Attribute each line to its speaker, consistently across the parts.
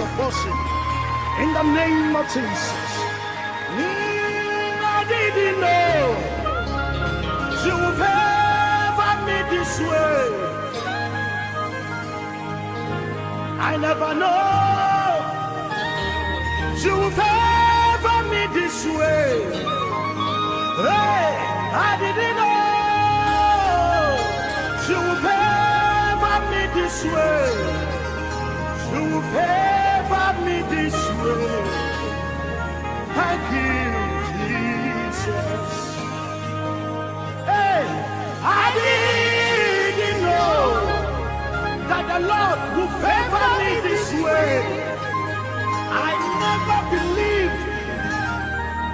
Speaker 1: your portion. In the name of Jesus. I didn't know you would favor me this way. I never know you would favor me this way. Hey, I didn't know you would favor me this way. You would favor me this way. Thank you, Jesus. Hey, I didn't know that the Lord would favor me this way. I never believed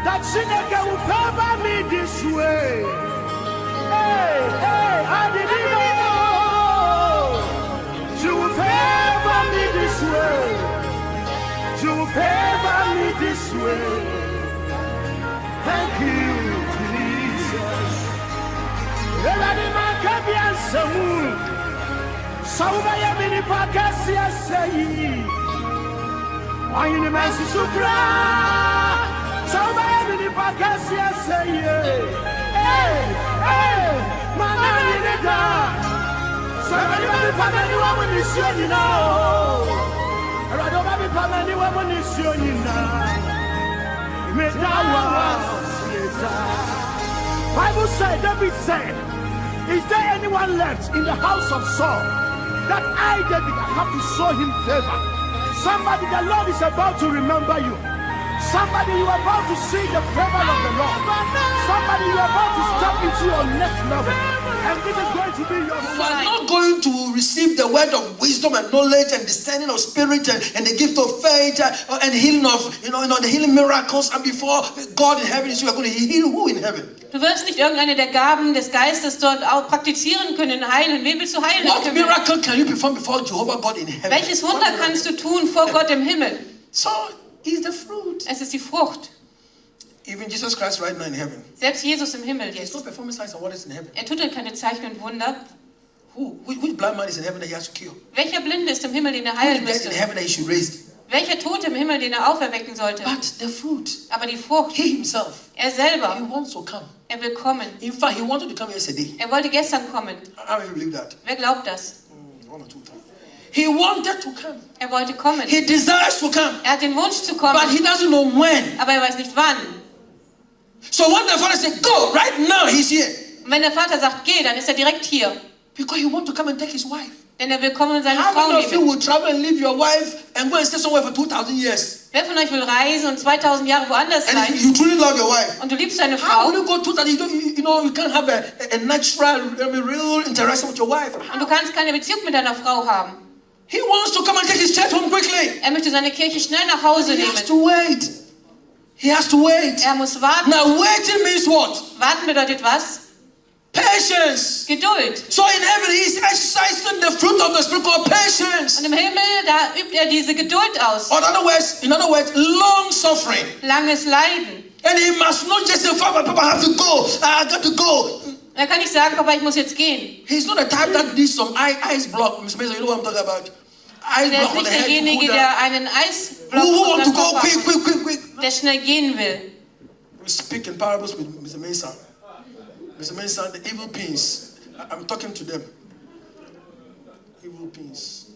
Speaker 1: that Chineke would favor me this way. Hey, I didn't know you would favor me this way. You will favor me this way. Thank you, Jesus. Everybody, man, can be answered. Saubaya mini pakasi asai. Why in the mess is so cry? Saubaya mini pakasi asai. Hey, man, I need it. Somebody, man, when you see you know. Bible said, David said, is there anyone left in the house of Saul that I, David, have to show him favor? Somebody, the Lord is about to remember you. Somebody, you are about to see the favor of the Lord. Somebody, you are about to step into your next level. And this is going to be your
Speaker 2: You are not going to receive the word of wisdom and knowledge and discerning of spirit and the gift of faith and healing of, the healing miracles. And before God in heaven is you are going to heal who in heaven?
Speaker 3: Du wirst nicht irgendeine der Gaben des Geistes dort auch praktizieren können, heilen. Wen willst du heilen?
Speaker 2: What miracle can you perform before Jehovah God in heaven?
Speaker 3: Welches Wunder kannst du tun vor Gott im Himmel?
Speaker 2: So, is the fruit.
Speaker 3: Es ist die Frucht.
Speaker 2: Even Jesus Christ right now in heaven.
Speaker 3: Selbst Jesus im Himmel
Speaker 2: He's
Speaker 3: jetzt.
Speaker 2: not performing signs and wonders in heaven.
Speaker 3: Er tut keine Zeichen und Wunder.
Speaker 2: Which blind man is in heaven that he has to cure?
Speaker 3: Welcher Blinde ist im Himmel, den er
Speaker 2: Who
Speaker 3: heilen
Speaker 2: is dead
Speaker 3: müsste?
Speaker 2: in heaven that he should raise?
Speaker 3: Welcher Tote im Himmel, den er auferwecken sollte?
Speaker 2: But the fruit,
Speaker 3: Aber die Frucht,
Speaker 2: he himself,
Speaker 3: er
Speaker 2: he
Speaker 3: selber,
Speaker 2: wants to come.
Speaker 3: er will kommen.
Speaker 2: In fact, he wanted to come yesterday.
Speaker 3: Er wollte gestern kommen.
Speaker 2: How many believe that?
Speaker 3: Wer glaubt das?
Speaker 2: 1 or 2 times. He wanted to come.
Speaker 3: Er wollte kommen.
Speaker 2: He desires to come.
Speaker 3: Er hat den Wunsch zu kommen,
Speaker 2: But he doesn't know when.
Speaker 3: aber er weiß nicht wann.
Speaker 2: So when the father said, go, right now, he's here.
Speaker 3: Und wenn der Vater sagt, geh, dann ist er direkt hier.
Speaker 2: Because he wants to come and take his wife.
Speaker 3: Denn er will kommen und seine
Speaker 2: How
Speaker 3: Frau
Speaker 2: many of you
Speaker 3: nehmen.
Speaker 2: will travel and leave your wife and go and stay somewhere for 2,000 years?
Speaker 3: Wer von euch will reisen und 2000 Jahre woanders
Speaker 2: And
Speaker 3: sein?
Speaker 2: if you truly love your wife,
Speaker 3: Und du liebst deine
Speaker 2: how
Speaker 3: Frau
Speaker 2: will you go 2,000? You can't have a natural, real interaction with your wife.
Speaker 3: und du kannst keine Beziehung mit deiner Frau haben.
Speaker 2: He wants to come and take his church home quickly.
Speaker 3: Er möchte seine Kirche schnell nach Hause
Speaker 2: He has
Speaker 3: nehmen.
Speaker 2: to wait. He has to wait.
Speaker 3: Er muss warten.
Speaker 2: Now waiting means what?
Speaker 3: Warten bedeutet was?
Speaker 2: Patience.
Speaker 3: Geduld.
Speaker 2: So in heaven he is exercising the fruit of the spirit called patience.
Speaker 3: Und im Himmel, da übt er diese Geduld aus.
Speaker 2: Or in other words, long suffering.
Speaker 3: Langes Leiden.
Speaker 2: And he must not just say, Father, Papa, I have to go. I got to go.
Speaker 3: Er kann nicht sagen, Papa, ich muss jetzt gehen.
Speaker 2: He's not the type that needs some ice block. Mr. Mason, you know what I'm talking about? Ice
Speaker 3: Der
Speaker 2: block
Speaker 3: ist
Speaker 2: on the
Speaker 3: nicht
Speaker 2: head.
Speaker 3: derjenige, der einen Eisblock
Speaker 2: Who
Speaker 3: auf
Speaker 2: want to
Speaker 3: seinem
Speaker 2: go
Speaker 3: Kopf hat,
Speaker 2: quick?
Speaker 3: der schnell gehen will.
Speaker 2: We speak in parables with Mr. Mason. Mr. Mason, the evil beings. I'm talking to them. Evil beings.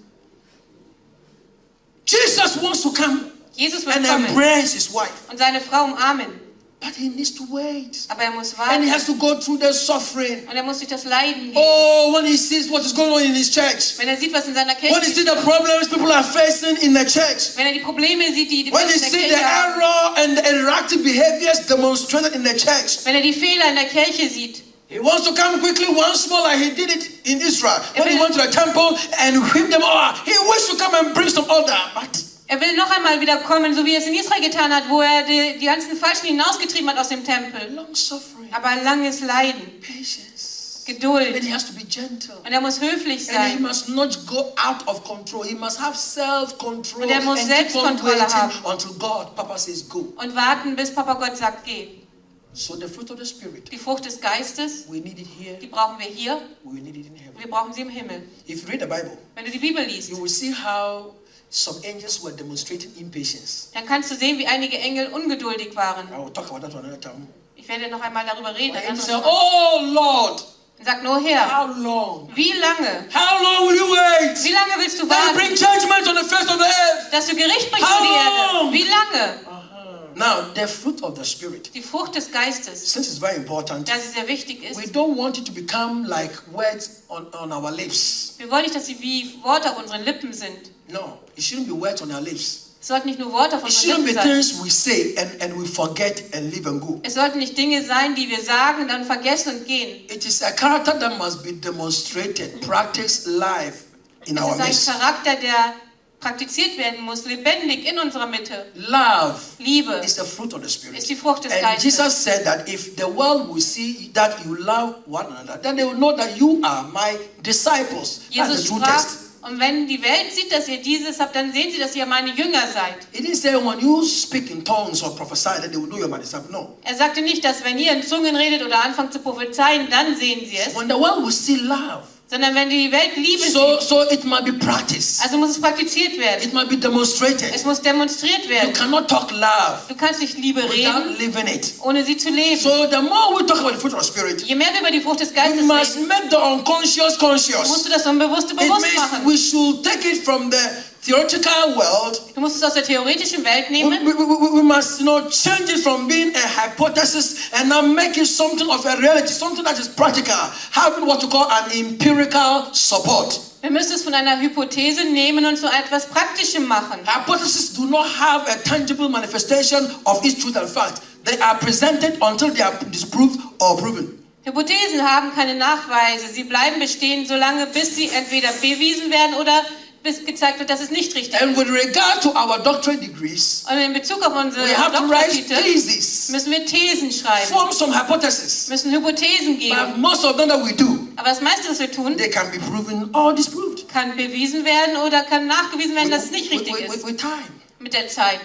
Speaker 2: Jesus wants to come
Speaker 3: Jesus will
Speaker 2: and
Speaker 3: kommen
Speaker 2: embrace his wife.
Speaker 3: und seine Frau umarmen.
Speaker 2: But he needs to wait.
Speaker 3: Aber er muss
Speaker 2: And he
Speaker 3: warten.
Speaker 2: has to go through the suffering.
Speaker 3: Und er muss durch das Leiden gehen.
Speaker 2: Oh, when he sees what is going on in his church.
Speaker 3: Wenn er sieht, was in seiner
Speaker 2: When he
Speaker 3: Kirche
Speaker 2: sees the problems people are facing in the church.
Speaker 3: wenn er die Probleme sieht, die
Speaker 2: When he
Speaker 3: Menschen in
Speaker 2: sees
Speaker 3: der
Speaker 2: the
Speaker 3: Kirche haben,
Speaker 2: error and the erratic behaviors demonstrated in the church.
Speaker 3: wenn er die Fehler in der Kirche sieht,
Speaker 2: He wants to come quickly once more like he did it in Israel. When he went to the temple and whipped them all. He wants to come and bring some order. But
Speaker 3: er will noch einmal wieder kommen, so wie er es in Israel getan hat, wo er die ganzen Falschen hinausgetrieben hat aus dem Tempel.
Speaker 2: long suffering,
Speaker 3: Aber langes Leiden,
Speaker 2: patience.
Speaker 3: Geduld.
Speaker 2: And he has to be gentle.
Speaker 3: Und er muss höflich
Speaker 2: And he
Speaker 3: sein.
Speaker 2: must not go out of control. He must have self-control.
Speaker 3: Und er muss
Speaker 2: and keep on
Speaker 3: Selbstkontrolle
Speaker 2: waiting
Speaker 3: haben.
Speaker 2: until God, Papa says go.
Speaker 3: Und warten, bis Papa Gott sagt, geh.
Speaker 2: So the fruit of the Spirit,
Speaker 3: Die Frucht des Geistes,
Speaker 2: we need it here.
Speaker 3: die brauchen wir hier.
Speaker 2: We need it in heaven.
Speaker 3: Wir brauchen sie im Himmel.
Speaker 2: If you read the Bible,
Speaker 3: Wenn du die Bibel liest,
Speaker 2: you will see how some angels were demonstrating impatience.
Speaker 3: dann kannst du sehen, wie einige Engel ungeduldig waren.
Speaker 2: I will talk about that another time.
Speaker 3: Ich werde noch einmal darüber reden.
Speaker 2: The
Speaker 3: ein
Speaker 2: angels
Speaker 3: anderes
Speaker 2: say,
Speaker 3: Mal.
Speaker 2: oh Lord,
Speaker 3: Und sag nur her,
Speaker 2: how long?
Speaker 3: wie lange?
Speaker 2: How long will you wait?
Speaker 3: Wie lange willst du
Speaker 2: That you
Speaker 3: warten,
Speaker 2: bring judgment on the face of the earth.
Speaker 3: dass du Gericht bringst
Speaker 2: How
Speaker 3: für die
Speaker 2: long?
Speaker 3: Erde? Wie lange?
Speaker 2: Now, the fruit of the Spirit,
Speaker 3: Die Frucht des Geistes,
Speaker 2: since it's very important,
Speaker 3: da sie sehr wichtig
Speaker 2: we
Speaker 3: ist.
Speaker 2: don't want it to become like words on our lips.
Speaker 3: Wir wollen nicht, dass sie wie Worte auf unseren Lippen sind.
Speaker 2: No, it shouldn't be words on our lips.
Speaker 3: Es sollten nicht nur Worte auf
Speaker 2: It
Speaker 3: unseren
Speaker 2: shouldn't be
Speaker 3: Lippen sein.
Speaker 2: things we say and we forget and leave and go.
Speaker 3: Es sollten nicht Dinge sein, die wir sagen, dann vergessen und gehen.
Speaker 2: It is a character that must be demonstrated, practiced live in
Speaker 3: Es
Speaker 2: our
Speaker 3: ist ein
Speaker 2: midst.
Speaker 3: Charakter, der praktiziert werden muss, lebendig in unserer Mitte.
Speaker 2: Love
Speaker 3: Liebe
Speaker 2: is the fruit of the Spirit.
Speaker 3: ist die Frucht des
Speaker 2: And
Speaker 3: Geistes.
Speaker 2: Jesus said that if the world will see that you love one another, then they will know that you are my disciples. That's
Speaker 3: Jesus
Speaker 2: the true
Speaker 3: sprach,
Speaker 2: test.
Speaker 3: und wenn die Welt sieht, dass ihr dieses habt, dann sehen sie, dass ihr meine Jünger seid.
Speaker 2: It didn't say when you speak in tongues or prophesy that they will know you're my disciple. No.
Speaker 3: Er sagte nicht, dass wenn ihr in Zungen redet oder anfangt zu prophezeien, dann sehen sie es,
Speaker 2: When the world will see love,
Speaker 3: sondern wenn die Welt Liebe
Speaker 2: so
Speaker 3: sieht,
Speaker 2: it might be practiced.
Speaker 3: also muss es praktiziert werden.
Speaker 2: It might be demonstrated.
Speaker 3: Es muss demonstriert
Speaker 2: You
Speaker 3: werden.
Speaker 2: cannot talk love
Speaker 3: Du kannst nicht Liebe
Speaker 2: without
Speaker 3: reden,
Speaker 2: living it.
Speaker 3: ohne sie zu leben.
Speaker 2: So the more we talk about the fruit of the Spirit,
Speaker 3: Je mehr wir über die Frucht des
Speaker 2: we
Speaker 3: Geistes
Speaker 2: must
Speaker 3: reden,
Speaker 2: make the unconscious conscious.
Speaker 3: musst du das Unbewusste
Speaker 2: It
Speaker 3: bewusst
Speaker 2: means
Speaker 3: machen.
Speaker 2: we should take it from the theoretical world.
Speaker 3: Du musst es aus der theoretischen Welt
Speaker 2: We,
Speaker 3: nehmen.
Speaker 2: we must, change it from being a hypothesis and now make it something of a reality, something that is practical, having what you call an empirical support.
Speaker 3: Wir müssen es von einer Hypothese nehmen und zu etwas Praktischem machen.
Speaker 2: Hypotheses do not have a tangible manifestation of its truth and fact. They are presented until they are disproved or proven.
Speaker 3: Hypothesen haben keine Nachweise. Sie bleiben bestehen, solange bis sie entweder bewiesen werden oder bis gezeigt wird, dass es nicht richtig
Speaker 2: And
Speaker 3: ist.
Speaker 2: with regard to our doctorate degrees,
Speaker 3: Und in Bezug auf unsere
Speaker 2: we have to write
Speaker 3: Doktortitel
Speaker 2: theses,
Speaker 3: müssen wir Thesen schreiben,
Speaker 2: form some hypotheses.
Speaker 3: müssen Hypothesen
Speaker 2: But
Speaker 3: geben.
Speaker 2: most of them that we do,
Speaker 3: Aber das meiste, was wir tun,
Speaker 2: they can be proven or disproved
Speaker 3: kann bewiesen werden oder kann nachgewiesen werden, dass es nicht richtig ist
Speaker 2: with time.
Speaker 3: mit der Zeit.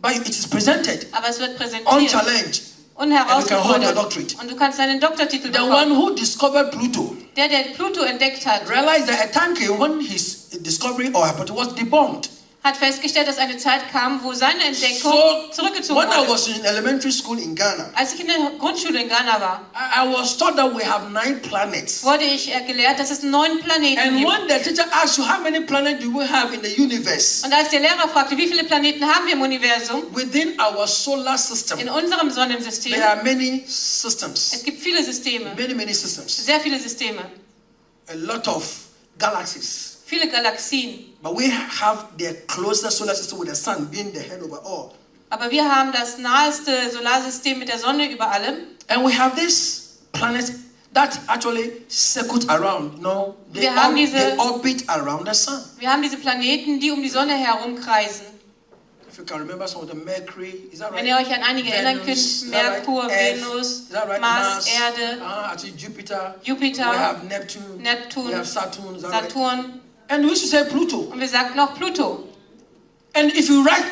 Speaker 2: But it is presented
Speaker 3: Aber es wird präsentiert
Speaker 2: unchallenged.
Speaker 3: und
Speaker 2: And you can hold your
Speaker 3: herausgefordert.
Speaker 2: doctorate.
Speaker 3: Und du kannst deinen Doktortitel
Speaker 2: The one
Speaker 3: bekommen.
Speaker 2: who discovered Pluto
Speaker 3: Der Pluto entdeckt hat,
Speaker 2: realized that a time came when his discovery or hypothesis was debunked.
Speaker 3: hat festgestellt, dass eine Zeit kam, wo seine Entdeckung
Speaker 2: So
Speaker 3: zurückgezogen
Speaker 2: when I
Speaker 3: wurde.
Speaker 2: was in elementary school in Ghana,
Speaker 3: Als ich in der Grundschule in Ghana war,
Speaker 2: I was taught that we have 9 planets.
Speaker 3: wurde ich gelehrt, dass es 9 Planeten
Speaker 2: And
Speaker 3: gibt.
Speaker 2: when the teacher asked you how many planets do we have in the universe,
Speaker 3: Und als der Lehrer fragte, wie viele Planeten haben wir im Universum,
Speaker 2: within our solar system,
Speaker 3: in unserem Sonnensystem,
Speaker 2: there are many systems.
Speaker 3: es gibt viele Systeme,
Speaker 2: Many systems.
Speaker 3: sehr viele Systeme,
Speaker 2: A lot of galaxies.
Speaker 3: viele Galaxien.
Speaker 2: But we have the closest solar system with the sun being the head over all.
Speaker 3: Aber wir haben das naheste Solarsystem mit der Sonne über allem.
Speaker 2: And we have this planet that actually circles around, they
Speaker 3: Wir haben diese-
Speaker 2: orbit around the sun.
Speaker 3: Wir haben diese Planeten, die um die Sonne herumkreisen.
Speaker 2: If you can remember some of the Mercury, is that right?
Speaker 3: Wenn ihr euch an einige erinnern könnt,
Speaker 2: Venus, is that right?
Speaker 3: Merkur,
Speaker 2: Earth,
Speaker 3: Venus,
Speaker 2: is that right?
Speaker 3: Mars, Erde,
Speaker 2: actually Jupiter.
Speaker 3: Jupiter,
Speaker 2: We have Neptune.
Speaker 3: Neptun,
Speaker 2: We have Saturn. Is that right?
Speaker 3: Saturn
Speaker 2: And we should say Pluto.
Speaker 3: und wir sagten noch Pluto.
Speaker 2: And if you write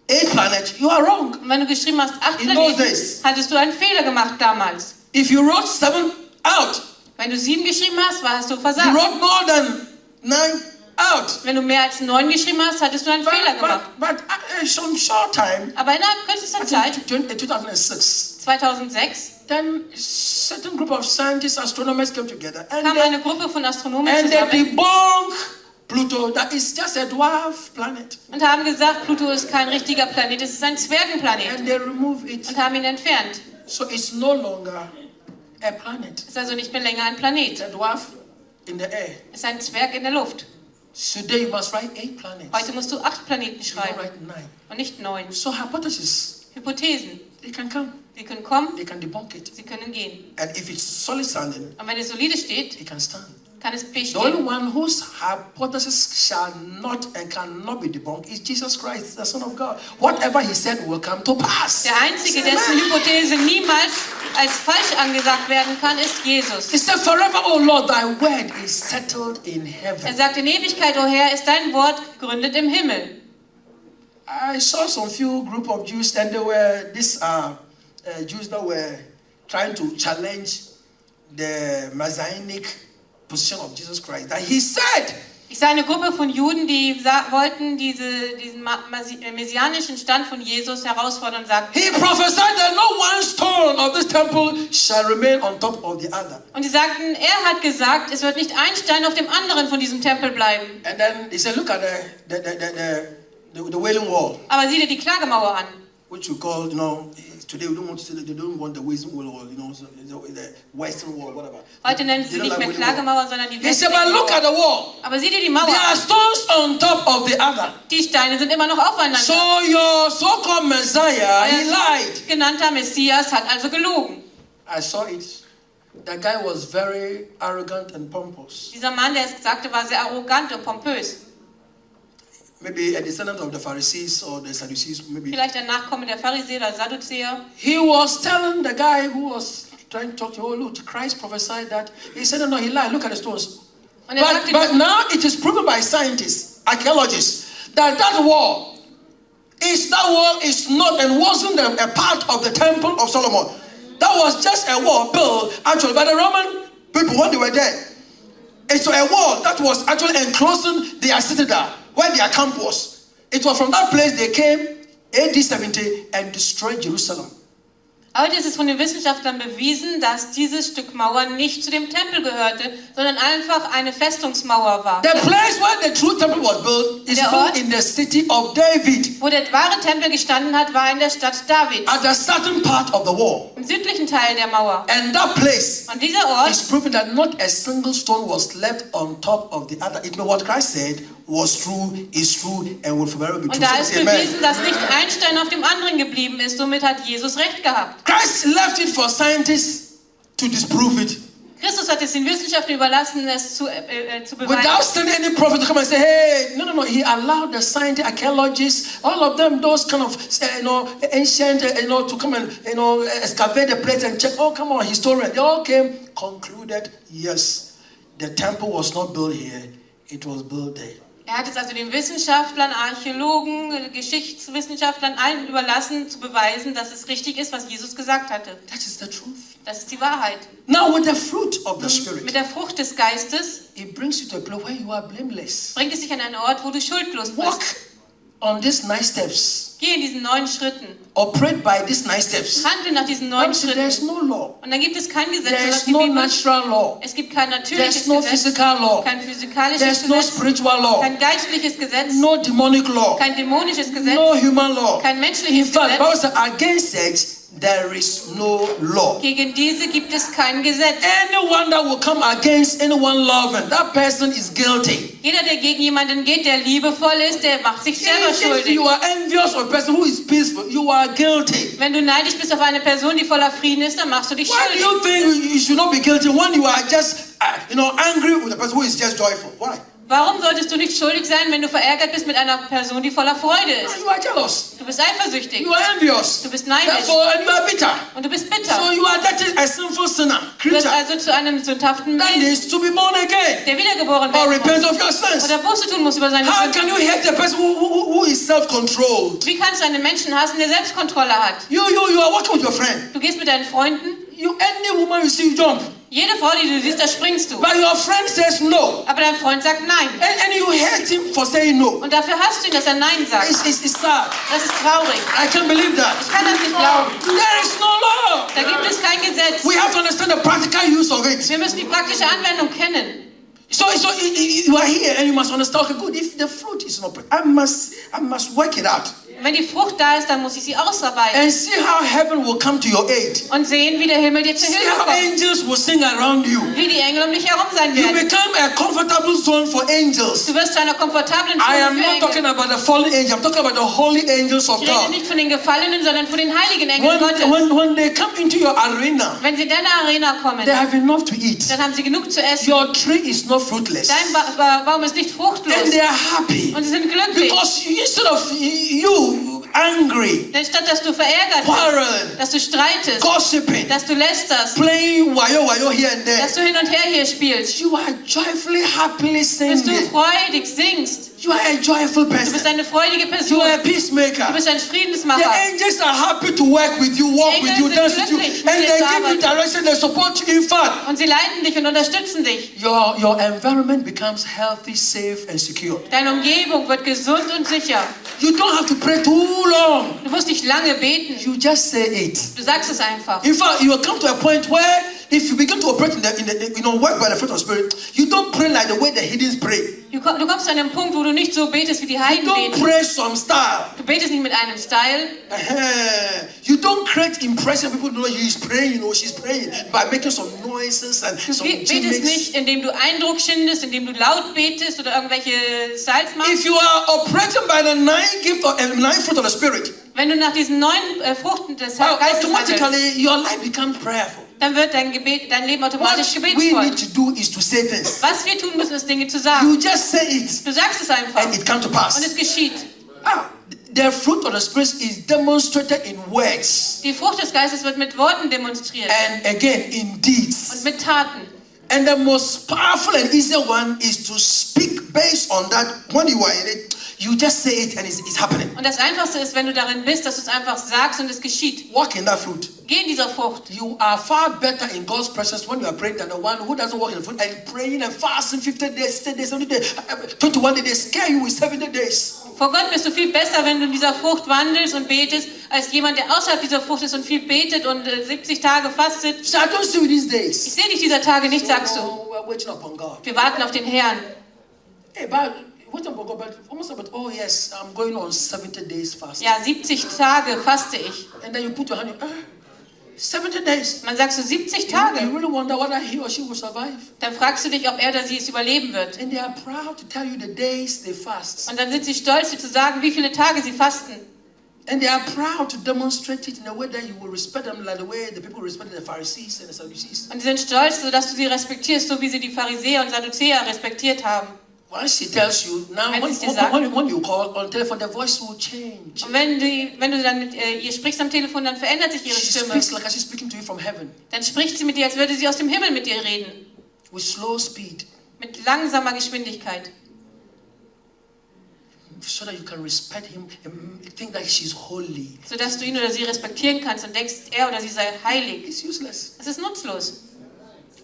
Speaker 2: 8 planets, you are wrong.
Speaker 3: Und wenn du geschrieben hast 8
Speaker 2: In those
Speaker 3: Planeten,
Speaker 2: days.
Speaker 3: hattest du einen Fehler gemacht damals.
Speaker 2: If you wrote 7 out,
Speaker 3: Wenn du 7 geschrieben hast, hast du
Speaker 2: you
Speaker 3: versagt.
Speaker 2: wrote more than 9 out.
Speaker 3: Wenn du mehr als 9 geschrieben hast, hattest du einen Fehler gemacht.
Speaker 2: But some short time,
Speaker 3: Aber innerhalb kürzester Zeit,
Speaker 2: 2006,
Speaker 3: 2006,
Speaker 2: then certain group of scientists, astronomers came together and
Speaker 3: kam
Speaker 2: they,
Speaker 3: eine Gruppe von Astronomen
Speaker 2: and they
Speaker 3: zusammen
Speaker 2: debunked Pluto that is just a dwarf planet.
Speaker 3: und haben gesagt, Pluto ist kein richtiger Planet, es ist ein Zwergenplanet
Speaker 2: And they remove it.
Speaker 3: und haben ihn entfernt.
Speaker 2: So it's no longer a planet.
Speaker 3: Ist also nicht mehr länger ein Planet,
Speaker 2: It's a dwarf in the air.
Speaker 3: ist ein Zwerg in der Luft.
Speaker 2: Today you must write 8 planets.
Speaker 3: Heute musst du 8 Planeten
Speaker 2: You don't
Speaker 3: schreiben
Speaker 2: write 9.
Speaker 3: und nicht 9.
Speaker 2: So hypotheses,
Speaker 3: Hypothesen,
Speaker 2: they can come.
Speaker 3: sie können kommen,
Speaker 2: They can debunk it.
Speaker 3: sie können gehen.
Speaker 2: And if it's solid standing,
Speaker 3: Und wenn es solide steht,
Speaker 2: it can stand.
Speaker 3: kann es
Speaker 2: The only
Speaker 3: bestehen.
Speaker 2: one whose hypothesis shall not and cannot be debunked is Jesus Christ, the Son of God. Whatever he said will come to pass.
Speaker 3: Der Einzige, dessen Hypothese niemals als falsch angesagt werden kann, ist Jesus.
Speaker 2: He said, forever, O Lord, thy word is settled in
Speaker 3: Er
Speaker 2: heaven.
Speaker 3: sagt, in Ewigkeit, o Herr, ist dein Wort gegründet im Himmel.
Speaker 2: I saw some few group of Jews, and they were these Jews that were trying to challenge the messianic position of Jesus Christ. That he said
Speaker 3: Ich sah eine Gruppe von Juden, die wollten diesen messianischen Stand von Jesus herausfordern und sagten,
Speaker 2: He prophesied that no one stone of this temple shall remain on top of the other.
Speaker 3: und sie sagten, er hat gesagt, es wird nicht ein Stein auf dem anderen von diesem Tempel bleiben.
Speaker 2: And then he said, look at the Wailing Wall,
Speaker 3: Aber sieh dir die Klagemauer an.
Speaker 2: which we call, today we don't want to say that they don't want the Wailing Wall, so the Western Wall, whatever.
Speaker 3: Heute nennen sie
Speaker 2: They
Speaker 3: nicht
Speaker 2: don't
Speaker 3: mehr
Speaker 2: like Wailing Wall.
Speaker 3: Klagemauer, sondern die
Speaker 2: He said,
Speaker 3: westliche
Speaker 2: but look at
Speaker 3: Mauer.
Speaker 2: the wall.
Speaker 3: Aber sieh dir die
Speaker 2: There
Speaker 3: Mauer
Speaker 2: are
Speaker 3: an.
Speaker 2: stones on top of the other.
Speaker 3: Die Steine sind immer noch aufeinander.
Speaker 2: So your so-called Messiah, he lied.
Speaker 3: Genannter Messias hat also gelogen.
Speaker 2: I saw it. The guy was very arrogant and pompous.
Speaker 3: Dieser Mann, der es sagte, war sehr arrogant und pompös.
Speaker 2: Maybe a descendant of the Pharisees or the Sadducees, maybe.
Speaker 3: Vielleicht ein Nachkomme der Pharisäer oder Sadduzäer.
Speaker 2: He was telling the guy who was trying to talk to him, oh look, Christ prophesied that. He said, no, he lied. Look at the stones.
Speaker 3: Und er sagte,
Speaker 2: But now it is proven by scientists, archaeologists, that wall is not and wasn't a part of the temple of Solomon. That was just a wall built actually by the Roman people when they were there. It's a wall that was actually enclosing their citadel, where their camp was. It was from that place they came AD 70 and destroyed Jerusalem.
Speaker 3: Heute ist es von den Wissenschaftlern bewiesen, dass dieses Stück Mauer nicht zu dem Tempel gehörte, sondern einfach eine Festungsmauer war.
Speaker 2: The place where the true temple was built is built in the city of David.
Speaker 3: Wo der wahre Tempel gestanden hat, war in der Stadt David.
Speaker 2: At a certain part of the wall.
Speaker 3: Im südlichen Teil der Mauer.
Speaker 2: And that place
Speaker 3: Und dieser Ort
Speaker 2: is proving that not a single stone was left on top of the other. It means what Christ said was true, is true, and will forever be true.
Speaker 3: Und da ist
Speaker 2: Amen.
Speaker 3: bewiesen, dass nicht ein Stein auf dem anderen geblieben ist. Somit hat Jesus recht gehabt.
Speaker 2: Christ left it for scientists to disprove it.
Speaker 3: Christus hat es den Wissenschaftlern überlassen, es zu beweisen.
Speaker 2: Without sending any prophet to come and say, hey, no. He allowed the scientists, archaeologists, all of them, those kind of, ancient, to come and, excavate the place and check. Oh, come on, historians. They all came, concluded, yes, the temple was not built here, it was built there.
Speaker 3: Er hat es also den Wissenschaftlern, Archäologen, Geschichtswissenschaftlern, allen überlassen, zu beweisen, dass es richtig ist, was Jesus gesagt hatte.
Speaker 2: That is the truth.
Speaker 3: Das ist die Wahrheit.
Speaker 2: Now with the fruit of the Spirit,
Speaker 3: Mit der Frucht des Geistes
Speaker 2: it brings you to a place where you are blameless.
Speaker 3: bringt es dich an einen Ort, wo du schuldlos
Speaker 2: Walk
Speaker 3: bist.
Speaker 2: on these 9 steps.
Speaker 3: Geh in diesen 9 Schritten.
Speaker 2: Operate by these 9 steps.
Speaker 3: Handle nach diesen 9
Speaker 2: There's
Speaker 3: Schritten.
Speaker 2: no law.
Speaker 3: Und dann gibt es kein Gesetz,
Speaker 2: There's
Speaker 3: sondern
Speaker 2: no
Speaker 3: die Bibel.
Speaker 2: natural law.
Speaker 3: Es gibt kein natürliches
Speaker 2: There's no
Speaker 3: Gesetz,
Speaker 2: physical law.
Speaker 3: kein physikalisches
Speaker 2: There's no
Speaker 3: Gesetz,
Speaker 2: spiritual law.
Speaker 3: kein geistliches Gesetz,
Speaker 2: No demonic law.
Speaker 3: kein dämonisches Gesetz,
Speaker 2: No human law.
Speaker 3: kein
Speaker 2: In
Speaker 3: menschliches
Speaker 2: fact, Bible
Speaker 3: Gesetz.
Speaker 2: says against sex there is no law.
Speaker 3: Gegen diese gibt es kein Gesetz.
Speaker 2: Anyone that will come against anyone loving, that person is guilty.
Speaker 3: Jeder, der gegen jemanden geht, der liebevoll ist, der macht sich selber
Speaker 2: If
Speaker 3: schuldig.
Speaker 2: you are envious of a person who is peaceful, you are guilty.
Speaker 3: Wenn du neidisch bist auf eine Person, die voller Frieden ist, dann machst du dich
Speaker 2: Why do
Speaker 3: schuldig.
Speaker 2: you think you should not be guilty when you are just, angry with a person who is just joyful? Why?
Speaker 3: Warum solltest du nicht schuldig sein, wenn du verärgert bist mit einer Person, die voller Freude ist?
Speaker 2: You are jealous.
Speaker 3: Du bist eifersüchtig.
Speaker 2: You are envious.
Speaker 3: Du bist neidisch.
Speaker 2: Therefore, and you are bitter.
Speaker 3: Und du bist
Speaker 2: So
Speaker 3: bitter.
Speaker 2: you are that a sinful sinner,
Speaker 3: Du wirst
Speaker 2: creature
Speaker 3: also zu einem sündhaften
Speaker 2: that
Speaker 3: Wesen,
Speaker 2: needs to be born again
Speaker 3: der wiedergeboren
Speaker 2: or
Speaker 3: werden
Speaker 2: repent
Speaker 3: muss.
Speaker 2: of your sins.
Speaker 3: Oder Buße tun muss über seine
Speaker 2: How
Speaker 3: Sünden.
Speaker 2: can you hate a person who is self-controlled?
Speaker 3: Wie kannst du einen Menschen hassen, der Selbstkontrolle hat?
Speaker 2: You are working with your friend.
Speaker 3: Du gehst mit deinen Freunden.
Speaker 2: Any woman you see, you jump.
Speaker 3: Jede Frau, die du siehst, da springst du.
Speaker 2: But your friend says no.
Speaker 3: Aber dein Freund sagt Nein.
Speaker 2: And you hate him for saying no.
Speaker 3: Und dafür hasst du ihn, dass er Nein sagt.
Speaker 2: It's sad.
Speaker 3: Das ist traurig.
Speaker 2: I can't believe that.
Speaker 3: Ich kann das nicht glauben.
Speaker 2: There is no law.
Speaker 3: Da gibt es kein Gesetz.
Speaker 2: We have to understand the practical use of it.
Speaker 3: Wir müssen die praktische Anwendung kennen.
Speaker 2: So you are here and you must understand, okay, good, if the fruit is not, I must work it out.
Speaker 3: Wenn die Frucht da ist, dann muss ich sie ausarbeiten.
Speaker 2: And see how heaven will come to your aid.
Speaker 3: Und sehen, wie der Himmel dir zur
Speaker 2: See
Speaker 3: Hilfe
Speaker 2: how
Speaker 3: kommt.
Speaker 2: angels will sing around you.
Speaker 3: Wie die Engel um dich herum sein
Speaker 2: You
Speaker 3: werden.
Speaker 2: become a comfortable zone for angels.
Speaker 3: Du wirst zu einer komfortablen
Speaker 2: I
Speaker 3: Zone
Speaker 2: am
Speaker 3: für
Speaker 2: not talking
Speaker 3: Engel.
Speaker 2: about the fallen angels. I'm talking about the holy angels of
Speaker 3: Ich rede
Speaker 2: God.
Speaker 3: nicht von den Gefallenen, sondern von den heiligen Engeln Gottes.
Speaker 2: When they come into your arena,
Speaker 3: Wenn sie in deine Arena kommen,
Speaker 2: they have enough to eat.
Speaker 3: dann haben sie genug zu essen.
Speaker 2: Your tree is not fruitless.
Speaker 3: Dein Baum ist nicht fruchtlos.
Speaker 2: And they are happy.
Speaker 3: Und sie sind glücklich.
Speaker 2: Because instead of you angry,
Speaker 3: Denn statt dass du verärgert bist,
Speaker 2: quarreling,
Speaker 3: dass du streitest,
Speaker 2: gossiping,
Speaker 3: dass du lästerst,
Speaker 2: playing wayo here and there,
Speaker 3: dass du hin und her hier spielst,
Speaker 2: you are joyfully, happily
Speaker 3: dass du
Speaker 2: singing.
Speaker 3: freudig singst.
Speaker 2: You are a joyful
Speaker 3: Du bist
Speaker 2: person.
Speaker 3: eine freudige
Speaker 2: You
Speaker 3: Person.
Speaker 2: are a
Speaker 3: Du
Speaker 2: peacemaker.
Speaker 3: bist ein
Speaker 2: The
Speaker 3: Friedensmacher.
Speaker 2: angels are happy to work with you, walk with you,
Speaker 3: Engel
Speaker 2: dance
Speaker 3: sind
Speaker 2: with you,
Speaker 3: glücklich,
Speaker 2: and
Speaker 3: mit
Speaker 2: they
Speaker 3: dir zu
Speaker 2: give you direction, they support you. In fact,
Speaker 3: Und sie leiten dich und unterstützen dich.
Speaker 2: your environment becomes healthy, safe, and secure.
Speaker 3: Deine Umgebung wird gesund und sicher.
Speaker 2: You don't have to pray too long.
Speaker 3: Du musst nicht lange beten.
Speaker 2: You just say it.
Speaker 3: Du sagst es einfach.
Speaker 2: In fact, you will come to a point where if you begin to operate in the work by the fruit of the Spirit, you don't pray like the way the heathens pray.
Speaker 3: Du kommst zu einem Punkt, wo du nicht so betest, wie die
Speaker 2: You
Speaker 3: Heiden
Speaker 2: don't
Speaker 3: beten.
Speaker 2: pray some style.
Speaker 3: Du betest nicht mit einem Style.
Speaker 2: You don't create impression. People know he's praying, she's praying by making some noises and
Speaker 3: Du
Speaker 2: some
Speaker 3: betest
Speaker 2: gimmicks.
Speaker 3: nicht, indem du Eindruck schindest, indem du laut betest oder irgendwelche Styles machst.
Speaker 2: If you are operating by the nine fruit of the Spirit,
Speaker 3: Wenn du nach diesen 9 Fruchten des Geistes handelst,
Speaker 2: automatically your life becomes prayerful.
Speaker 3: dann wird dein Leben
Speaker 2: What
Speaker 3: automatisch
Speaker 2: we
Speaker 3: gebetsvoll.
Speaker 2: need to do is to say things.
Speaker 3: Was wir tun müssen, ist Dinge zu
Speaker 2: You
Speaker 3: sagen.
Speaker 2: just say it
Speaker 3: Du sagst es einfach
Speaker 2: and it comes to
Speaker 3: und
Speaker 2: pass.
Speaker 3: es geschieht.
Speaker 2: The fruit of the Spirit is demonstrated in words
Speaker 3: Die Frucht des Geistes wird mit Worten demonstriert
Speaker 2: and again in deeds.
Speaker 3: und mit Taten.
Speaker 2: And the most powerful and easy one is to speak based on that. When you are in it, you just say it and it's happening.
Speaker 3: Und das Einfachste ist, wenn du darin bist, dass du es einfach sagst und es geschieht.
Speaker 2: Walk in that fruit.
Speaker 3: Geh in dieser Frucht.
Speaker 2: You are far better in God's presence when you are praying than the one who doesn't walk in the fruit and praying and fasting 50 days, 10 days, 70 days, 21 days. They scare you with 70 days.
Speaker 3: Vor Gott bist du viel besser, wenn du in dieser Frucht wandelst und betest, als jemand, der außerhalb dieser Frucht ist und viel betet und 70 Tage fastet.
Speaker 2: So I don't see you these
Speaker 3: Ich
Speaker 2: days.
Speaker 3: sehe dich dieser Tage nicht, sagst du.
Speaker 2: Oh, we're waiting upon God.
Speaker 3: Wir warten auf den Herrn.
Speaker 2: Hey, but waiting upon God, but almost about, oh yes, I'm going on 70 days fast.
Speaker 3: Ja, 70 Tage faste ich.
Speaker 2: And then you put your hand in, 70 days.
Speaker 3: Man sagt so 70
Speaker 2: You
Speaker 3: Tage.
Speaker 2: really wonder whether he or she will survive.
Speaker 3: Dann fragst du dich, ob er oder sie es überleben wird.
Speaker 2: And they are proud to tell you the days they fast.
Speaker 3: Und dann sind sie stolz, dir zu sagen, wie viele Tage sie fasten.
Speaker 2: And they are proud to demonstrate it in a way that you will respect them like the way the people respected the Pharisees and the Sadducees.
Speaker 3: Und sie sind stolz, sodass du sie respektierst, so wie sie die Pharisäer und Sadduzäer respektiert haben.
Speaker 2: Once she tells you, now
Speaker 3: Wenn
Speaker 2: when,
Speaker 3: sie dir sagt-
Speaker 2: when you call on telephone, the voice will change.
Speaker 3: Und wenn du dann mit ihr sprichst am Telefon, dann verändert sich ihre
Speaker 2: She
Speaker 3: Stimme.
Speaker 2: speaks like she's speaking to you from heaven
Speaker 3: Dann spricht sie mit dir, als würde sie aus dem Himmel mit dir reden.
Speaker 2: with slow speed
Speaker 3: Mit langsamer Geschwindigkeit.
Speaker 2: so that you can respect him and think that she's holy.
Speaker 3: Sodass du ihn oder sie respektieren kannst und denkst, er oder sie sei heilig.
Speaker 2: It's useless.
Speaker 3: Das ist nutzlos.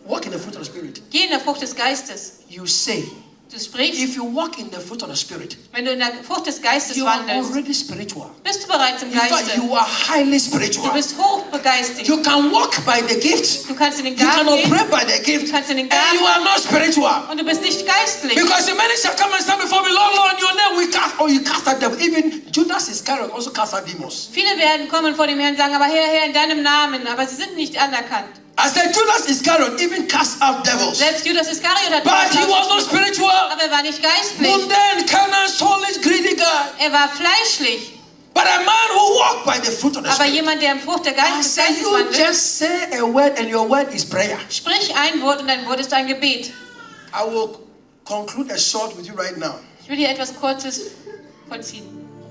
Speaker 2: Walk in the fruit of the Spirit.
Speaker 3: Geh in der Frucht des Geistes.
Speaker 2: You say,
Speaker 3: Du sprichst,
Speaker 2: if you walk in the fruit of the Spirit,
Speaker 3: wenn du in der Frucht des Geistes
Speaker 2: you are
Speaker 3: wandelst,
Speaker 2: already spiritual.
Speaker 3: bist du bereits im
Speaker 2: In fact,
Speaker 3: Geiste.
Speaker 2: you are highly
Speaker 3: Du
Speaker 2: spiritual.
Speaker 3: bist hochbegeistigt.
Speaker 2: You can walk by the gift.
Speaker 3: Du kannst in den
Speaker 2: You can
Speaker 3: Garten gehen
Speaker 2: operate by the gift.
Speaker 3: Du kannst in den
Speaker 2: And
Speaker 3: Garten.
Speaker 2: you are not spiritual.
Speaker 3: und du bist nicht geistlich.
Speaker 2: Because the many shall come and stand before me, Lord, Lord, in your name we cast, or you cast out devils. Even Judas Iscariot also cast out demons.
Speaker 3: Viele werden kommen vor dem Herrn und sagen, aber Herr, Herr, in deinem Namen, aber sie sind nicht anerkannt.
Speaker 2: I said Judas Iscariot even cast out devils.
Speaker 3: Selbst Judas Iskariot hat
Speaker 2: But he was not
Speaker 3: ausgestoßen,
Speaker 2: spiritual.
Speaker 3: aber er war nicht geistlich.
Speaker 2: Mundane, carnal, soulless, greedy guy.
Speaker 3: Er war fleischlich.
Speaker 2: But a man who walked by the fruit of the
Speaker 3: Aber
Speaker 2: Spirit.
Speaker 3: jemand, der im Frucht der
Speaker 2: I
Speaker 3: Geistes
Speaker 2: said you
Speaker 3: wandelt,
Speaker 2: just say a word and your word is prayer.
Speaker 3: sprich ein Wort und dein Wort ist ein Gebet.
Speaker 2: I will conclude a short with you right now.
Speaker 3: Ich will hier etwas Kurzes vollziehen.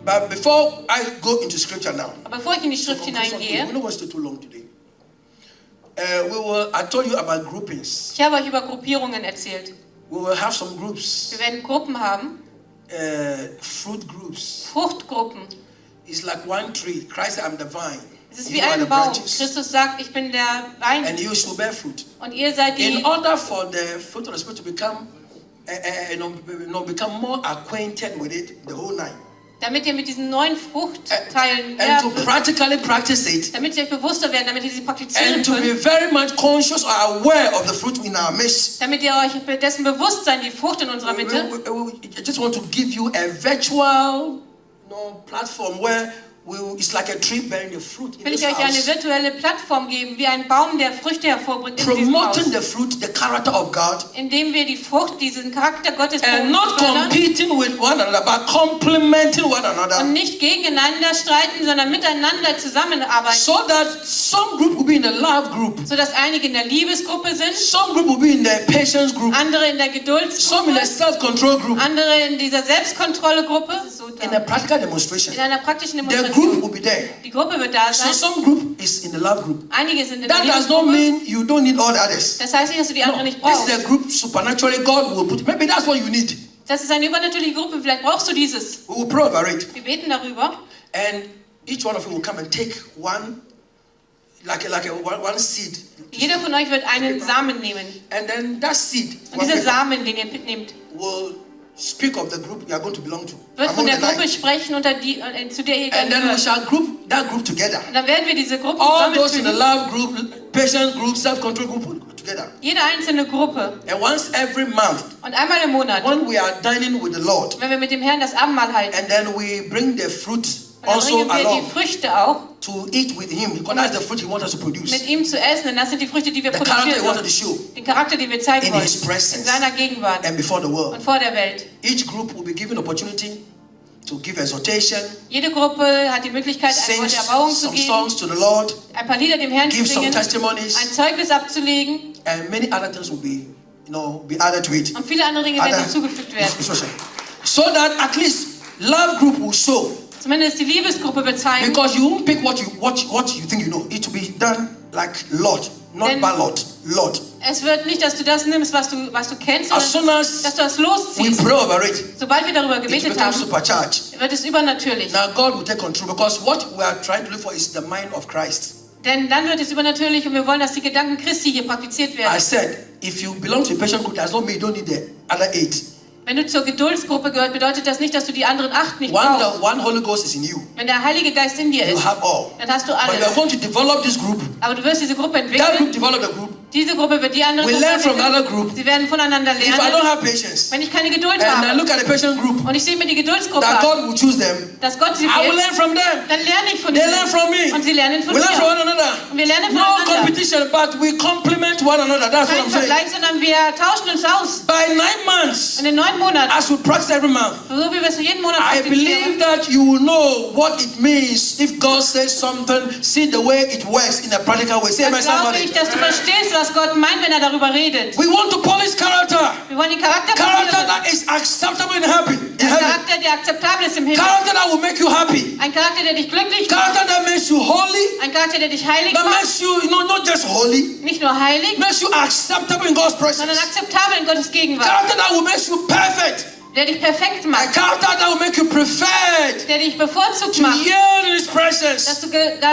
Speaker 2: But before I go into scripture now,
Speaker 3: Aber bevor ich in die Schrift
Speaker 2: we're
Speaker 3: hineingehe,
Speaker 2: not going to stay too long today. I told you about groupings.
Speaker 3: ich habe euch über Gruppierungen erzählt.
Speaker 2: We will have some groups,
Speaker 3: Wir werden Gruppen haben,
Speaker 2: fruit groups.
Speaker 3: Fruchtgruppen.
Speaker 2: It's like one tree. Christ said, I'm the vine.
Speaker 3: Es ist
Speaker 2: You
Speaker 3: wie
Speaker 2: are the
Speaker 3: ein Baum.
Speaker 2: branches,
Speaker 3: Christus sagt, ich bin der Wein
Speaker 2: and you shall bear fruit.
Speaker 3: und ihr seid die.
Speaker 2: In order for the fruit of the Spirit to become, become more acquainted with it, the whole nine,
Speaker 3: Damit ihr mit diesen neuen Fruchtteilen
Speaker 2: and to
Speaker 3: mehr,
Speaker 2: practically practice it,
Speaker 3: damit ihr euch bewusster werdet, damit ihr sie praktizieren
Speaker 2: and to be
Speaker 3: könnt,
Speaker 2: very much conscious or aware of the fruit in our midst.
Speaker 3: damit ihr euch dessen bewusst seid, die Frucht in unserer Mitte.
Speaker 2: I just want to give you a virtual platform where it's like a tree bearing the fruit in
Speaker 3: Will
Speaker 2: this
Speaker 3: ich euch eine
Speaker 2: house.
Speaker 3: virtuelle Plattform geben, wie ein Baum, der Früchte hervorbringt in diesem Haus.
Speaker 2: Promoting the fruit, the character of God,
Speaker 3: Indem wir die Frucht, diesen Charakter Gottes
Speaker 2: and not
Speaker 3: fördern
Speaker 2: competing with one another, but complementing one another,
Speaker 3: und nicht gegeneinander streiten, sondern miteinander zusammenarbeiten,
Speaker 2: so that some group will be in the love group,
Speaker 3: sodass einige in der Liebesgruppe sind,
Speaker 2: some group will be in the patience group,
Speaker 3: andere in der
Speaker 2: some in
Speaker 3: Geduldsgruppe,
Speaker 2: the self-control group.
Speaker 3: andere in dieser Selbstkontrolle-Gruppe. So
Speaker 2: In a practical demonstration,
Speaker 3: in einer praktischen
Speaker 2: the group
Speaker 3: Demonstration.
Speaker 2: will be there.
Speaker 3: Die Gruppe wird da
Speaker 2: So
Speaker 3: sein.
Speaker 2: some group is in the love group.
Speaker 3: Einige sind in der
Speaker 2: That does not
Speaker 3: Liebesgruppe.
Speaker 2: mean you don't need all the others.
Speaker 3: Das heißt nicht, dass du die
Speaker 2: No,
Speaker 3: anderen nicht
Speaker 2: this is
Speaker 3: brauchst.
Speaker 2: a group supernaturally God will put. Maybe that's what you need.
Speaker 3: Das ist eine übernatürliche Gruppe, vielleicht brauchst du dieses.
Speaker 2: We will pray over it.
Speaker 3: Wir beten darüber.
Speaker 2: And each one of you will come and take one, one seed.
Speaker 3: Jeder von euch wird einen Samen nehmen.
Speaker 2: And then that seed
Speaker 3: Und dieser Samen, den ihr mitnehmt,
Speaker 2: will speak of the group you are going to belong to.
Speaker 3: wird von
Speaker 2: Among
Speaker 3: der
Speaker 2: the
Speaker 3: Gruppe
Speaker 2: nine.
Speaker 3: sprechen, zu der ihr
Speaker 2: And then we
Speaker 3: gehört.
Speaker 2: shall group that group together.
Speaker 3: Und dann werden wir diese Gruppe
Speaker 2: All those in the
Speaker 3: zusammenfügen.
Speaker 2: love group, patient group, self-control group together.
Speaker 3: Jede einzelne Gruppe.
Speaker 2: And once every month,
Speaker 3: Und einmal im Monat,
Speaker 2: when we are dining with the Lord,
Speaker 3: wenn wir mit dem Herrn das Abendmahl halten,
Speaker 2: and then we bring the fruit
Speaker 3: und dann
Speaker 2: also
Speaker 3: bringen wir
Speaker 2: along
Speaker 3: die Früchte auch,
Speaker 2: to eat with Him, because that's the fruit He wants us to produce.
Speaker 3: mit ihm zu essen. Denn das sind die Früchte, die wir
Speaker 2: The character He
Speaker 3: produzieren
Speaker 2: wanted to
Speaker 3: wollen.
Speaker 2: show
Speaker 3: Den Charakter, den wir zeigen
Speaker 2: in
Speaker 3: wollen.
Speaker 2: His presence
Speaker 3: In seiner Gegenwart
Speaker 2: and before the world.
Speaker 3: und vor der Welt.
Speaker 2: Each group will be given opportunity to give exhortation,
Speaker 3: Jede Gruppe hat die Möglichkeit, ein
Speaker 2: sing
Speaker 3: Wort der Erbauung zu
Speaker 2: some
Speaker 3: geben,
Speaker 2: songs to the Lord,
Speaker 3: ein paar Lieder dem Herrn zu
Speaker 2: give some
Speaker 3: singen,
Speaker 2: testimonies,
Speaker 3: ein Zeugnis abzulegen
Speaker 2: and many other things will be, be added to it.
Speaker 3: und viele andere Dinge werden hinzugefügt werden.
Speaker 2: So that at least love group will show.
Speaker 3: Zumindest die Liebesgruppe wird zeigen.
Speaker 2: Because you won't pick what you think you know. It will be done like Lord, not
Speaker 3: Denn-
Speaker 2: ballot, Lord.
Speaker 3: Es wird nicht, dass du das nimmst, was du kennst,
Speaker 2: As soon
Speaker 3: sondern
Speaker 2: as
Speaker 3: dass du das
Speaker 2: we
Speaker 3: losziehst.
Speaker 2: pray over it,
Speaker 3: Sobald wir darüber
Speaker 2: it
Speaker 3: gebetet
Speaker 2: becomes
Speaker 3: haben,
Speaker 2: supercharged.
Speaker 3: wird es übernatürlich.
Speaker 2: Now God will take control because what we are trying to look for is the mind of Christ.
Speaker 3: Denn dann wird es übernatürlich und wir wollen, dass die Gedanken Christi hier praktiziert
Speaker 2: I
Speaker 3: werden.
Speaker 2: said, if you belong to a patient group, does not mean you don't need the other 8.
Speaker 3: Wenn du zur Geduldsgruppe gehört, bedeutet das nicht, dass du die anderen 8 nicht brauchst.
Speaker 2: One Holy Ghost is in you.
Speaker 3: Wenn der Heilige Geist in dir
Speaker 2: You
Speaker 3: ist,
Speaker 2: have all.
Speaker 3: dann hast du
Speaker 2: But we are
Speaker 3: alles.
Speaker 2: going to develop this group.
Speaker 3: Aber du wirst diese Gruppe
Speaker 2: That group
Speaker 3: entwickeln.
Speaker 2: develop the group.
Speaker 3: Diese Gruppe wird die andere
Speaker 2: We
Speaker 3: Gruppe
Speaker 2: learn from the
Speaker 3: entwickeln.
Speaker 2: other group.
Speaker 3: Sie werden voneinander
Speaker 2: If I don't
Speaker 3: lernen.
Speaker 2: have patience,
Speaker 3: Wenn ich keine Geduld
Speaker 2: and I
Speaker 3: habe
Speaker 2: look at the patient group,
Speaker 3: und ich sehe mir die Geduldsgruppe
Speaker 2: that
Speaker 3: an,
Speaker 2: God will choose them,
Speaker 3: dass Gott sie
Speaker 2: I will
Speaker 3: wählt,
Speaker 2: learn from them.
Speaker 3: dann lerne ich von
Speaker 2: They
Speaker 3: ihnen.
Speaker 2: learn from me.
Speaker 3: Und sie lernen von
Speaker 2: We learn from
Speaker 3: mir.
Speaker 2: one another.
Speaker 3: Und wir lernen
Speaker 2: No
Speaker 3: voneinander.
Speaker 2: competition, but we complement one another. That's what
Speaker 3: Kein
Speaker 2: I'm saying.
Speaker 3: Vergleich, sondern wir tauschen uns aus.
Speaker 2: By 9 months,
Speaker 3: Und in 9 Monaten,
Speaker 2: as we practice every month,
Speaker 3: so wie wir es jeden Monat
Speaker 2: I believe
Speaker 3: praktizieren,
Speaker 2: that you will know what it means if God says something, see the way it works in a practical way. Say,
Speaker 3: dann
Speaker 2: my
Speaker 3: glaube ich,
Speaker 2: somebody.
Speaker 3: dass du verstehst, was Gott meint, wenn er darüber redet.
Speaker 2: We want to polish character.
Speaker 3: Wir wollen den Charakter
Speaker 2: Character
Speaker 3: polieren.
Speaker 2: that is acceptable in heaven.
Speaker 3: Ein Charakter, der akzeptabel ist im Himmel.
Speaker 2: Character that will make you happy.
Speaker 3: Ein Charakter, der dich glücklich macht.
Speaker 2: Character that makes you holy.
Speaker 3: Ein Charakter, der dich heilig
Speaker 2: That
Speaker 3: macht.
Speaker 2: makes you, not just holy,
Speaker 3: Nicht nur heilig,
Speaker 2: makes you acceptable in God's
Speaker 3: sondern
Speaker 2: presence.
Speaker 3: akzeptabel in Gottes Gegenwart.
Speaker 2: Character that will make you perfect.
Speaker 3: Der dich perfekt
Speaker 2: A
Speaker 3: macht.
Speaker 2: character that will make you preferred
Speaker 3: Der dich bevorzugt
Speaker 2: to
Speaker 3: macht.
Speaker 2: yield in His presence.
Speaker 3: Dass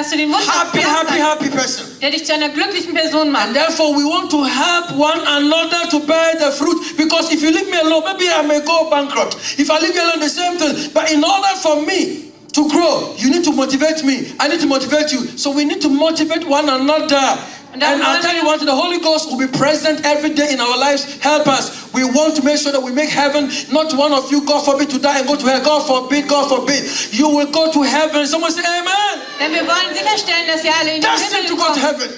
Speaker 3: du den Wunsch
Speaker 2: Happy,
Speaker 3: hast,
Speaker 2: happy, happy person.
Speaker 3: der dich zu einer glücklichen Person
Speaker 2: And
Speaker 3: macht.
Speaker 2: therefore, we want to help one another to bear the fruit. Because if you leave me alone, maybe I may go bankrupt. If I leave you alone, the same thing. But in order for me to grow, you need to motivate me. I need to motivate you. So we need to motivate one another. And I'll tell you what, the Holy Ghost will be present every day in our lives. Help us. We want to make sure that we make heaven, not one of you, God forbid, to die and go to hell. God forbid, God forbid. You will go to heaven. Someone say, Amen.
Speaker 3: Denn wir wollen sicherstellen, dass ihr alle in den
Speaker 2: Destined to
Speaker 3: Himmel
Speaker 2: go to
Speaker 3: kommt.
Speaker 2: heaven.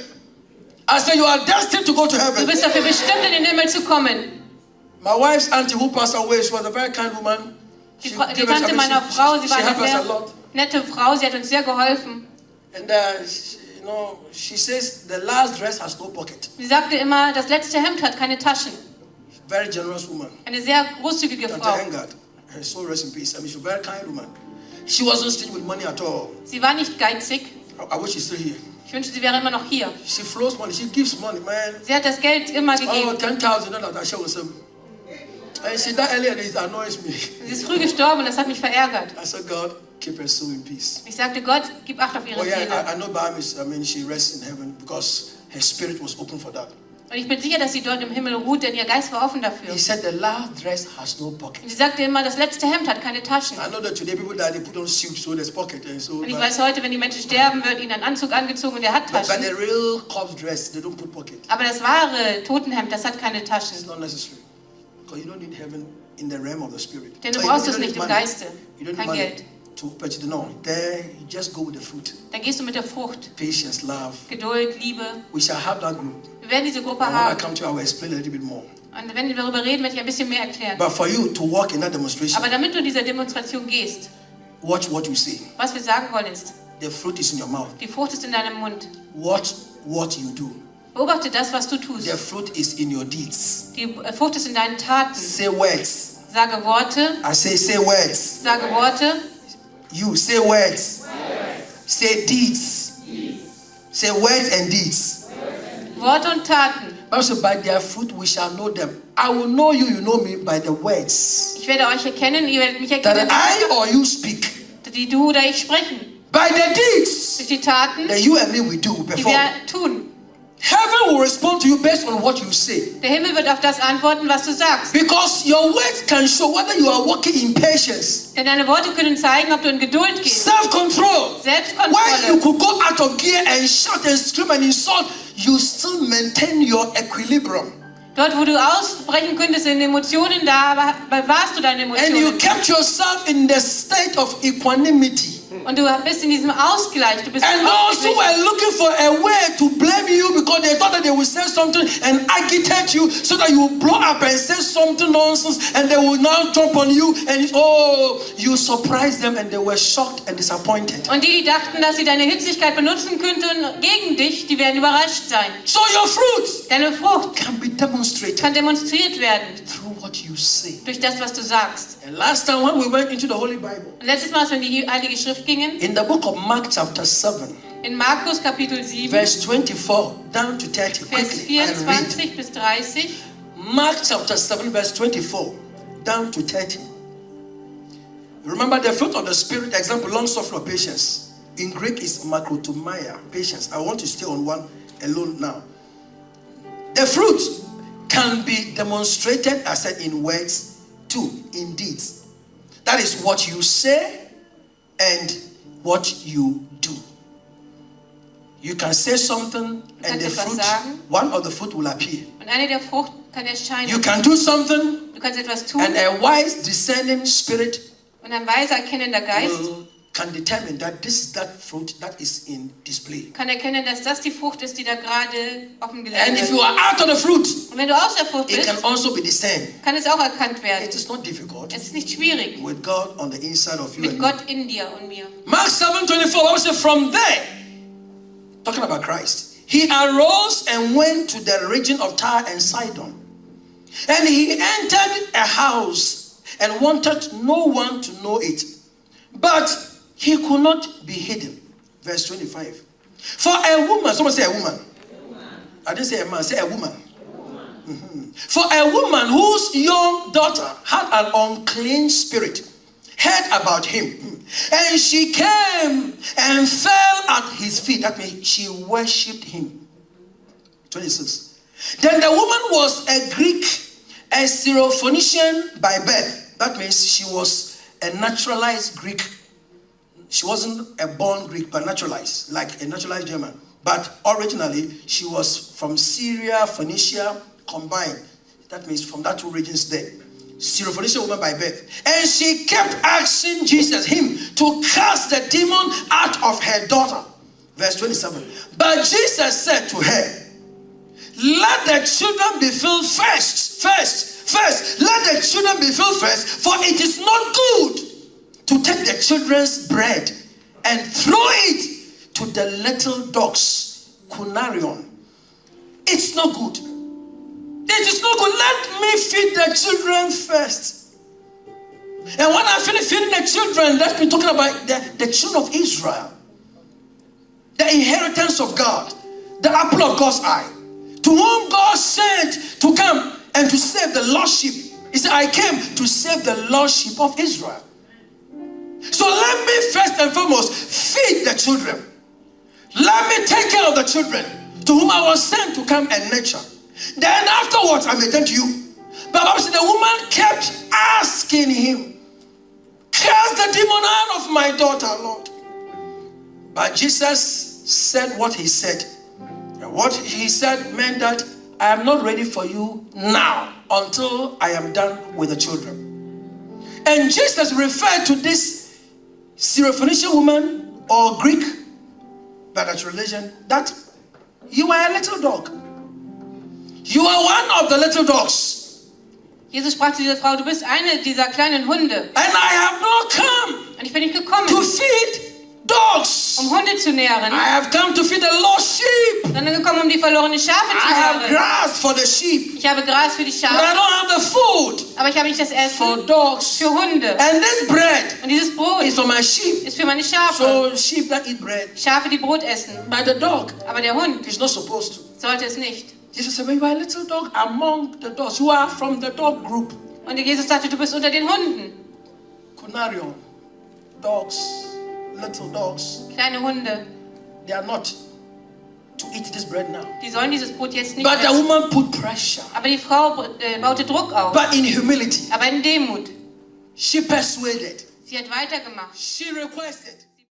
Speaker 2: I say you are destined to go to
Speaker 3: Du
Speaker 2: heaven.
Speaker 3: bist dafür bestimmt, in den Himmel zu kommen.
Speaker 2: My wife's auntie who passed away, she was a very kind woman.
Speaker 3: Die
Speaker 2: She
Speaker 3: Tante
Speaker 2: gave us- I mean,
Speaker 3: meiner Frau, sie war
Speaker 2: she helped
Speaker 3: eine
Speaker 2: us a
Speaker 3: sehr
Speaker 2: lot.
Speaker 3: nette Frau, sie hat uns sehr geholfen.
Speaker 2: And she says the last dress has no pocket.
Speaker 3: Sie sagte immer, das letzte Hemd hat keine Taschen.
Speaker 2: Very generous woman.
Speaker 3: Eine sehr großzügige
Speaker 2: Tante
Speaker 3: Frau.
Speaker 2: Engard. Her soul rest in peace. I mean, she's a very kind woman. She wasn't stingy with money at all.
Speaker 3: Sie war nicht geizig.
Speaker 2: I wish she's still here.
Speaker 3: Ich wünschte, sie wäre immer noch hier.
Speaker 2: She flows money. She gives money, man.
Speaker 3: Sie hat das Geld immer
Speaker 2: Oh,
Speaker 3: gegeben.
Speaker 2: 10,000 dollars. I share with them. And she died earlier. It annoys me.
Speaker 3: Sie ist früh gestorben und das hat mich verärgert.
Speaker 2: I said, God, keep her soul in peace.
Speaker 3: Ich sagte, Gott, gib Acht auf ihre
Speaker 2: Oh yeah,
Speaker 3: Seele.
Speaker 2: I know Bahamis. I mean, she rests in heaven because her spirit was open for that.
Speaker 3: Und ich bin sicher, dass sie dort im Himmel ruht, denn ihr Geist war offen dafür.
Speaker 2: He said the last dress has no pocket.
Speaker 3: Und sie sagte immer, das letzte Hemd hat keine Taschen.
Speaker 2: I know that today people die, they put on suits, so there's pocket and so.
Speaker 3: Und ich
Speaker 2: But,
Speaker 3: weiß heute, wenn die Menschen sterben, wird ihnen ein Anzug angezogen und der hat
Speaker 2: but
Speaker 3: Taschen.
Speaker 2: the real corpse dress, they don't put pocket.
Speaker 3: Aber das wahre Totenhemd, das hat keine
Speaker 2: It's
Speaker 3: Taschen.
Speaker 2: not necessary. Because you don't need heaven in the realm of the spirit.
Speaker 3: Denn du
Speaker 2: So
Speaker 3: brauchst
Speaker 2: you
Speaker 3: es
Speaker 2: don't
Speaker 3: nicht
Speaker 2: need
Speaker 3: im
Speaker 2: money.
Speaker 3: Geiste.
Speaker 2: You don't need
Speaker 3: Kein
Speaker 2: money
Speaker 3: Geld.
Speaker 2: to purchase it. No, there you just go with the fruit.
Speaker 3: Dann gehst du mit der Frucht.
Speaker 2: Patience, love.
Speaker 3: Geduld, Liebe.
Speaker 2: We shall have that group.
Speaker 3: Wir werden diese Gruppe
Speaker 2: And when I
Speaker 3: haben.
Speaker 2: come to you, I will explain a little bit more.
Speaker 3: Und wenn wir darüber reden, werde ich ein bisschen mehr erklären.
Speaker 2: But for you to walk in that demonstration,
Speaker 3: Aber damit du in dieser Demonstration gehst,
Speaker 2: watch what you say.
Speaker 3: was wir sagen wollen ist,
Speaker 2: The fruit is in your mouth.
Speaker 3: die Frucht ist in deinem Mund.
Speaker 2: Watch what you do.
Speaker 3: Beobachte das, was du tust.
Speaker 2: The fruit is in your deeds.
Speaker 3: Die Frucht ist in deinen Taten.
Speaker 2: Say words.
Speaker 3: Sage Worte.
Speaker 2: I say words.
Speaker 3: Sage Worte.
Speaker 2: You say words. Say deeds. Say words and deeds.
Speaker 3: Worte und Taten.
Speaker 2: Bible says, by their fruit we shall know them. I will know you, you know me, by the words
Speaker 3: Ich werde euch erkennen, ihr werdet mich
Speaker 2: that
Speaker 3: erkennen,
Speaker 2: I or you speak.
Speaker 3: die du oder ich sprechen.
Speaker 2: By the deeds
Speaker 3: Durch die Taten,
Speaker 2: that you and me we do
Speaker 3: die
Speaker 2: perform.
Speaker 3: wir tun.
Speaker 2: Heaven will respond to you based on what you say.
Speaker 3: Der Himmel wird auf das antworten, was du sagst.
Speaker 2: Because your words can show whether you are walking in patience,
Speaker 3: Denn deine Worte können zeigen, ob du in Geduld gehst.
Speaker 2: self-control. When you
Speaker 3: Selbstkontrolle.
Speaker 2: could go out of gear and shout and scream and insult, you still maintain your equilibrium.
Speaker 3: Dort, wo du ausbrechen könntest in Emotionen, da bewahrst du deine
Speaker 2: And you
Speaker 3: Emotionen.
Speaker 2: kept yourself in the state of equanimity.
Speaker 3: Und du bist in diesem Ausgleich. Du bist
Speaker 2: And those who
Speaker 3: ausgeglichen.
Speaker 2: were looking for a way to blame you because they thought that they would say something and agitate you so that you will blow up and say something nonsense and they will now jump on you and you surprised them and they were shocked and disappointed.
Speaker 3: Und die dachten, dass sie deine Hitzigkeit benutzen könnten gegen dich, die werden überrascht sein.
Speaker 2: So your fruit
Speaker 3: Deine Frucht
Speaker 2: can be demonstrated
Speaker 3: kann demonstriert werden
Speaker 2: through what you say.
Speaker 3: durch das, was du sagst.
Speaker 2: And last time when we went into the Holy Bible,
Speaker 3: Und letztes Mal, als wir in die Heilige Schrift gingen,
Speaker 2: in the book of Mark chapter 7,
Speaker 3: in Markus Kapitel 7,
Speaker 2: verse 24 down to 30,
Speaker 3: Vers
Speaker 2: quickly, and read.
Speaker 3: 24 bis 30.
Speaker 2: Mark chapter 7, verse 24 down to 30. Remember the fruit of the Spirit, example, long suffering or patience. In Greek is makrotomia, patience. I want to stay on one alone now. The fruit can be demonstrated, I said, in words, too, in deeds. That is what you say and what you do. You can say something and the
Speaker 3: etwas
Speaker 2: fruit,
Speaker 3: sagen.
Speaker 2: one of the fruit will appear.
Speaker 3: Und eine der Frucht kann erscheinen.
Speaker 2: You can do something
Speaker 3: Du kannst etwas tun
Speaker 2: and a wise discerning spirit
Speaker 3: und ein weiser, erkennender Geist
Speaker 2: can determine that this is that fruit that is in display.
Speaker 3: kann erkennen, dass das die Frucht ist, die da gerade offengelegt
Speaker 2: And if
Speaker 3: wird.
Speaker 2: you are out of the fruit,
Speaker 3: Und wenn du aus der Frucht
Speaker 2: it
Speaker 3: bist,
Speaker 2: can also be discerned.
Speaker 3: kann es auch erkannt werden.
Speaker 2: It is not difficult
Speaker 3: Es ist nicht schwierig.
Speaker 2: with God on the inside of you
Speaker 3: Mit
Speaker 2: and me.
Speaker 3: Gott in dir und mir.
Speaker 2: Mark 7:24, I say from there, talking about Christ, he arose and went to the region of Tyre and Sidon. And he entered a house and wanted no one to know it. But he could not be hidden. Verse 25. For a woman, someone say a woman. I didn't say a man, say a woman. For a woman whose young daughter had an unclean spirit heard about him, and she came and fell at his feet. That means she worshipped him. 26. Then the woman was a Greek, a Syrophoenician by birth. That means she was a naturalized Greek. She wasn't a born Greek, but naturalized, like a naturalized German. But originally, she was from Syria, Phoenicia, combined. That means from that two regions there. Syrophoenician woman by birth. And she kept asking Jesus, him, to cast the demon out of her daughter. Verse 27. But Jesus said to her, let the children be filled first. Let the children be filled first, for it is not good to take the children's bread and throw it to the little dogs. Kunarion. It's not good. It is not good. Let me feed the children first. And when I finish feeding the children, that's me talking about the children of Israel. The inheritance of God. The apple of God's eye. To whom God sent to come and to save the lost sheep. He said, I came to save the lost sheep of Israel. So let me first and foremost feed the children. Let me take care of the children to whom I was sent to come and nurture. Then afterwards I may turn to you. But Bible said the woman kept asking him, cast the demon out of my daughter, Lord. But Jesus said what he said. And what he said meant that I am not ready for you now until I am done with the children. And Jesus referred to this Syrophoenician woman or Greek by that religion that you are a little dog. You are one of the little dogs.
Speaker 3: Jesus sprach zu dieser Frau, du bist eine dieser kleinen Hunde.
Speaker 2: And I have not come
Speaker 3: Und ich bin nicht gekommen,
Speaker 2: to feed dogs.
Speaker 3: Hunde zu nähren,
Speaker 2: I have come to feed the lost sheep.
Speaker 3: sondern gekommen, die verlorenen Schafe zu
Speaker 2: I have
Speaker 3: nähren.
Speaker 2: grass for the sheep.
Speaker 3: Ich habe Gras für die
Speaker 2: But
Speaker 3: Schafe,
Speaker 2: I don't have the food
Speaker 3: aber ich habe nicht das
Speaker 2: for
Speaker 3: Essen
Speaker 2: dogs.
Speaker 3: für Hunde.
Speaker 2: And this bread
Speaker 3: Und dieses Brot
Speaker 2: is for my sheep.
Speaker 3: ist für meine Schafe.
Speaker 2: So sheep that eat bread.
Speaker 3: Schafe, die Brot essen.
Speaker 2: But the dog
Speaker 3: Aber der Hund
Speaker 2: is not supposed to.
Speaker 3: sollte es nicht.
Speaker 2: Jesus said, you are a little dog among the dogs. You are from the dog group.
Speaker 3: Und Jesus sagte, du bist unter den Hunden.
Speaker 2: Kunarion, dogs, little dogs.
Speaker 3: Kleine Hunde.
Speaker 2: They are not to eat this bread now.
Speaker 3: Die sollen dieses Brot jetzt nicht
Speaker 2: But the
Speaker 3: essen.
Speaker 2: woman put pressure.
Speaker 3: Aber die Frau baute Druck auf.
Speaker 2: But in humility,
Speaker 3: Aber in Demut.
Speaker 2: she persuaded.
Speaker 3: Sie hat weitergemacht.
Speaker 2: She requested.